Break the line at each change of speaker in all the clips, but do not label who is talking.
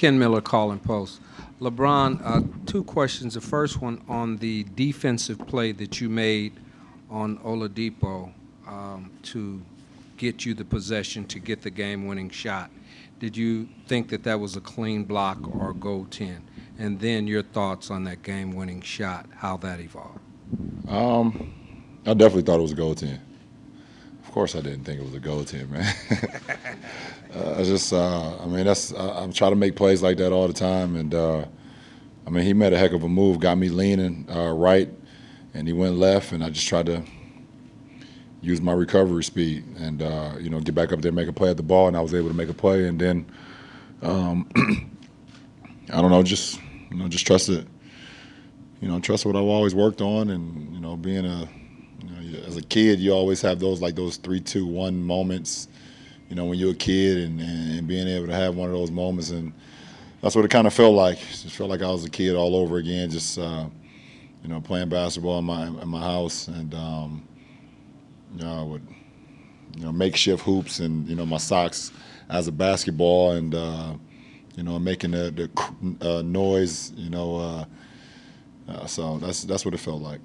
Ken Miller calling post. LeBron, two questions. The first one on the defensive play that you made on Oladipo to get you the possession to get the game-winning shot. Did you think that that was a clean block or a goaltend? And then your thoughts on that game-winning shot, how that evolved.
I definitely thought it was a goaltend. Of course, I didn't think it was a goaltend, man. I'm trying to make plays like that all the time, and he made a heck of a move, got me leaning right, and he went left, and I just tried to use my recovery speed and get back up there, make a play at the ball, and I was able to make a play, and then I don't know, just trust it. Trust what I've always worked on, and being as a kid, you always have those 3-2-1 moments. When you're a kid and being able to have one of those moments, and that's what it kind of felt like. It just felt like I was a kid all over again, just playing basketball in my house, and I would makeshift hoops and my socks as a basketball, and making the noise, so that's what it felt like.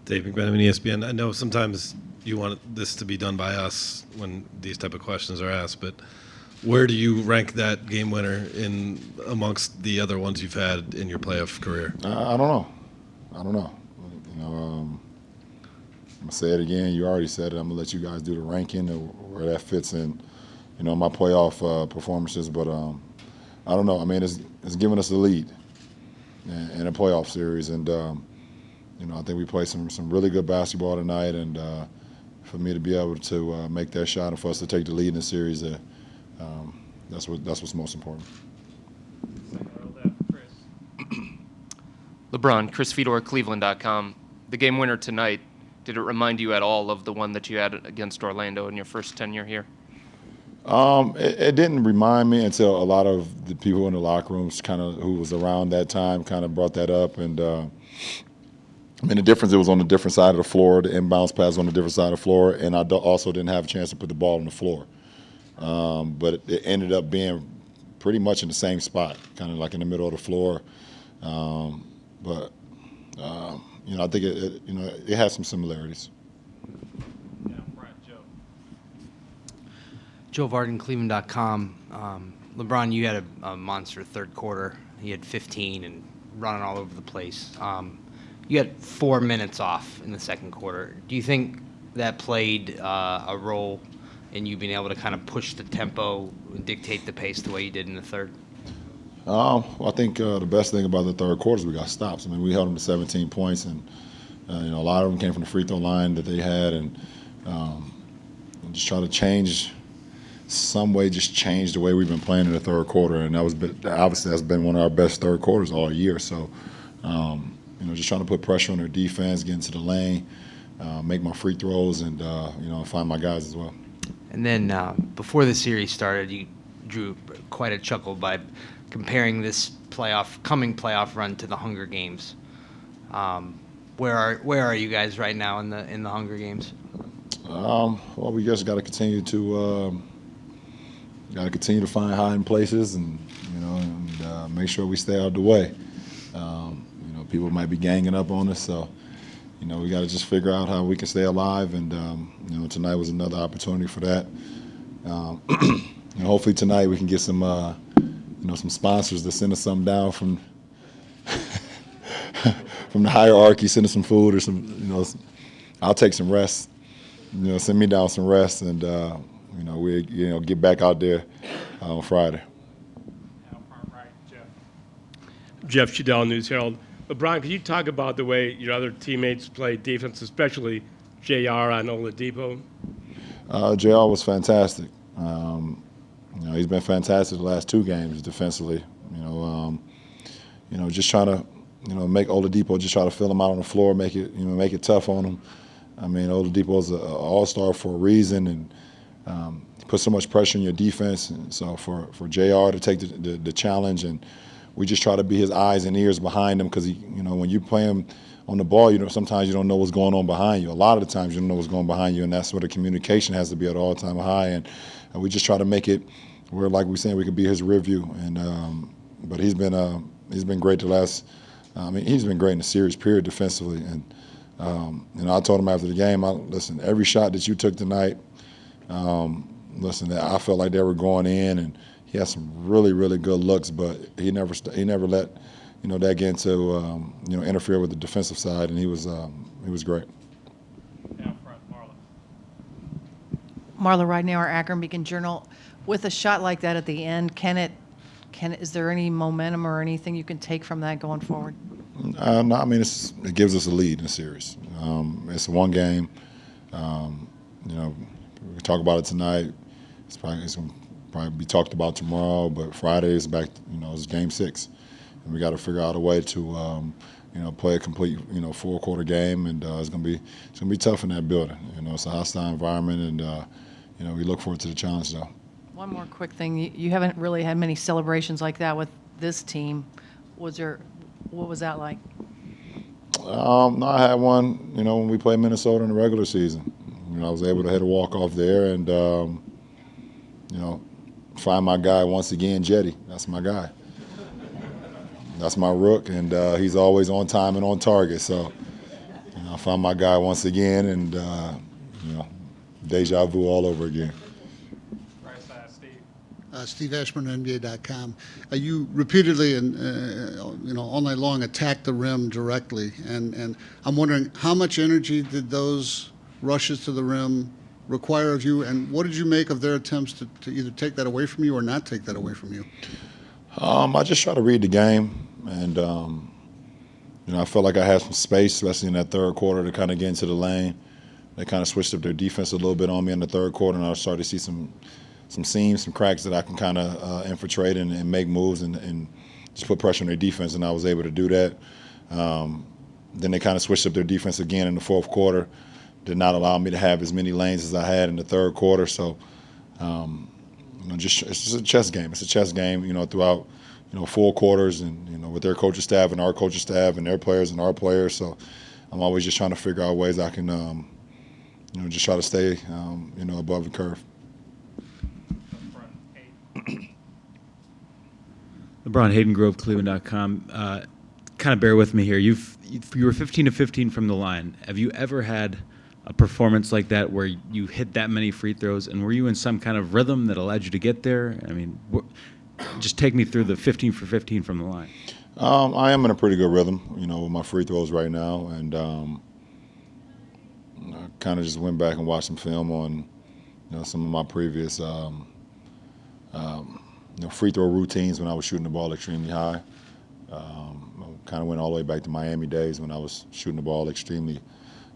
Dave McMenamin, ESPN. I know sometimes you want this to be done by us when these type of questions are asked, but where do you rank that game winner in amongst the other ones you've had in your playoff career?
I don't know. I'm gonna say it again. You already said it. I'm gonna let you guys do the ranking of where that fits in, my playoff performances. But I don't know. It's giving us the lead in a playoff series, and I think we played some really good basketball tonight, and for me to be able to make that shot and for us to take the lead in the series, that's what's most important.
LeBron, Chris Fedor, Cleveland.com. The game winner tonight, did it remind you at all of the one that you had against Orlando in your first tenure here?
It didn't remind me until a lot of the people in the locker rooms who was around that time kind of brought that up, and the difference, it was on the different side of the floor. The inbounds pass on the different side of the floor, and I also didn't have a chance to put the ball on the floor. But it ended up being pretty much in the same spot, kind of like in the middle of the floor. I think it has some similarities.
Yeah, Brian,
Joe Varden, Cleveland.com. LeBron, you had a monster third quarter. He had 15 and running all over the place. You had 4 minutes off in the second quarter. Do you think that played a role in you being able to kind of push the tempo and dictate the pace the way you did in the third?
I think the best thing about the third quarter is we got stops. We held them to 17 points, and a lot of them came from the free throw line that they had, and just try to change the way we've been playing in the third quarter, and obviously that's been one of our best third quarters all year. So, just trying to put pressure on their defense, get into the lane, make my free throws, and find my guys as well.
And then before the series started, you drew quite a chuckle by comparing this coming playoff run to the Hunger Games. Where are you guys right now in the Hunger Games?
Well, we just got to continue to find hiding places, and make sure we stay out of the way. People might be ganging up on us, so we got to just figure out how we can stay alive. And tonight was another opportunity for that. Hopefully tonight we can get some sponsors to send us something down from from the hierarchy, send us some food or some. I'll take some rest. Send me down some rest, and we get back out there on Friday.
Jeff Shadell, News Herald. LeBron, can you talk about the way your other teammates play defense, especially JR on Oladipo?
JR was fantastic. He's been fantastic the last two games defensively. Just trying to, make Oladipo, just try to fill him out on the floor, make it tough on him. Oladipo's an all-star for a reason, and he puts so much pressure on your defense. And so for JR to take the challenge and we just try to be his eyes and ears behind him because when you play him on the ball, sometimes you don't know what's going on behind you. A lot of the times you don't know what's going behind you, and that's where the communication has to be at all-time high. And we just try to make it where, like we're saying, we could be his rear view. And but he's been great the last. He's been great in the series period defensively. And I told him after the game, listen, every shot that you took tonight, I felt like they were going in, and he had some really, really good looks, but he never let that get into interfere with the defensive side, and he was great.
Down front, Marla.
Marla Ridenour, Akron Beacon Journal. With a shot like that at the end, is there any momentum or anything you can take from that going forward?
No, it gives us a lead in the series. It's one game. We can talk about it tonight. It's going to probably be talked about tomorrow, but Friday is back. It's Game 6, and we got to figure out a way to play a complete 4-quarter game, and it's going to be tough in that building. It's a hostile environment, and we look forward to the challenge though.
One more quick thing. You haven't really had many celebrations like that with this team. What was that like?
No, I had one, when we played Minnesota in the regular season. I was able to hit a walk-off there and, find my guy once again, Jetty. That's my guy. That's my rook, and he's always on time and on target. So, I found my guy once again, and, deja vu all over again.
Steve Ashburn, NBA.com. You repeatedly and all night long attacked the rim directly, and I'm wondering how much energy did those rushes to the rim require of you, and what did you make of their attempts to either take that away from you or not take that away from you?
I just try to read the game, and I felt like I had some space, especially in that third quarter, to kind of get into the lane. They kind of switched up their defense a little bit on me in the third quarter, and I started to see some seams, some cracks that I can kind of infiltrate and make moves and just put pressure on their defense, and I was able to do that. Then they kind of switched up their defense again in the fourth quarter, did not allow me to have as many lanes as I had in the third quarter. So, it's just a chess game. It's a chess game, throughout, 4 quarters and, with their coaching staff and our coaching staff and their players and our players. So I'm always just trying to figure out ways I can, just try to stay, above the curve.
LeBron, Hayden Grove, Cleveland.com. Kind of bear with me here. You were 15 of 15 from the line. Have you ever had a performance like that where you hit that many free throws, and were you in some kind of rhythm that allowed you to get there? Just take me through the 15 for 15 from the line.
I am in a pretty good rhythm, with my free throws right now, and I kind of just went back and watched some film on, some of my previous free throw routines when I was shooting the ball extremely high. Kind of went all the way back to Miami days when I was shooting the ball extremely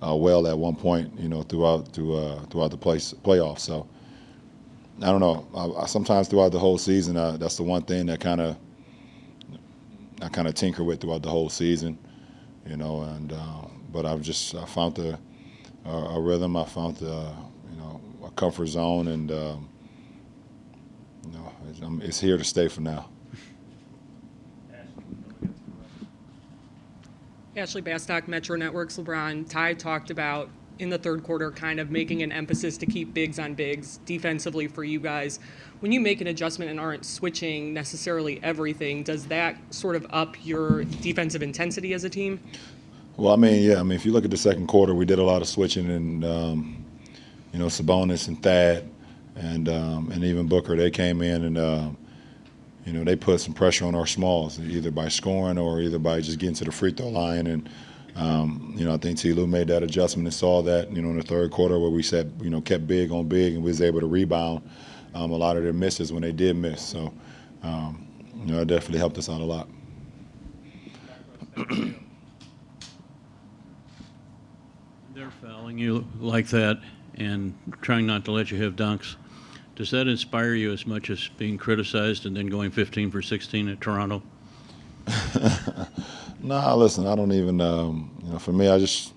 well at one point, throughout the playoffs. So I don't know. I sometimes throughout the whole season, that's the one thing that I kind of tinker with throughout the whole season, And but I found a rhythm. I found a comfort zone, and it's here to stay for now.
Ashley Bastock, Metro Networks. LeBron, Ty talked about in the third quarter kind of making an emphasis to keep bigs on bigs defensively for you guys. When you make an adjustment and aren't switching necessarily everything, does that sort of up your defensive intensity as a team?
Well, if you look at the second quarter, we did a lot of switching, and Sabonis and Thad and even Booker, they came in and they put some pressure on our smalls, either by scoring or either by just getting to the free throw line. And I think T. Lue made that adjustment and saw that in the third quarter where we said kept big on big and we was able to rebound a lot of their misses when they did miss. So it definitely helped us out a lot.
They're fouling you like that and trying not to let you have dunks. Does that inspire you as much as being criticized and then going 15 for 16 at Toronto?
Nah, listen, I don't even, for me, I just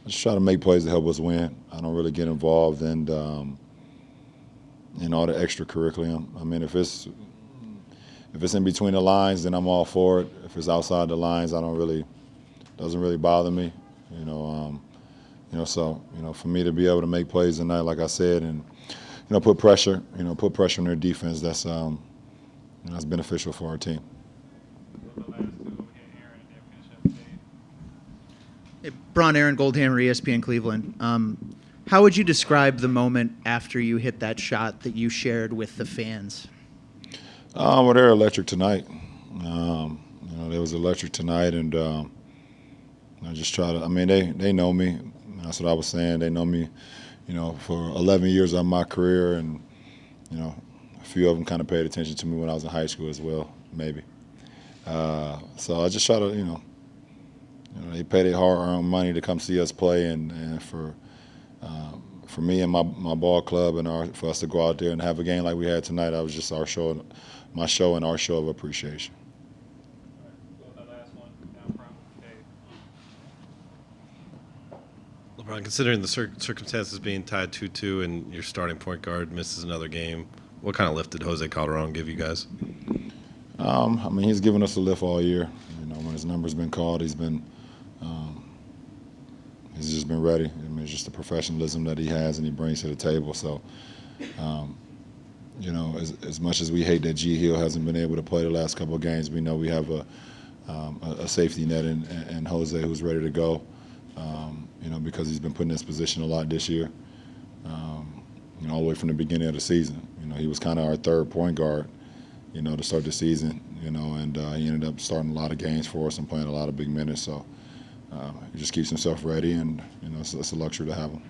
try to make plays to help us win. I don't really get involved in all the extra curriculum. If it's if it's in between the lines, then I'm all for it. If it's outside the lines, doesn't really bother me. So for me to be able to make plays tonight, like I said, and put pressure on their defense, that's that's beneficial for our team.
Hey, Aaron Goldhammer, ESPN Cleveland. How would you describe the moment after you hit that shot that you shared with the fans?
Well, they're electric tonight. They was electric tonight, and I just try to. I mean, they know me. That's what I was saying. They know me, for 11 years of my career, and a few of them kind of paid attention to me when I was in high school as well, maybe. So I just try to, they pay their hard-earned money to come see us play, and for me and my ball club and for us to go out there and have a game like we had tonight, that was just my show and our show of appreciation.
LeBron, considering the circumstances being tied 2-2 and your starting point guard misses another game, what kind of lift did Jose Calderon give you guys?
I mean, he's given us a lift all year. When his number's been called, he's just been ready. I mean, it's just the professionalism that he has and he brings to the table. So, as much as we hate that G Hill hasn't been able to play the last couple of games, we know we have a safety net in Jose who's ready to go. Because he's been put in this position a lot this year, all the way from the beginning of the season. He was kind of our third point guard, to start the season, and he ended up starting a lot of games for us and playing a lot of big minutes. So he just keeps himself ready, and it's a luxury to have him.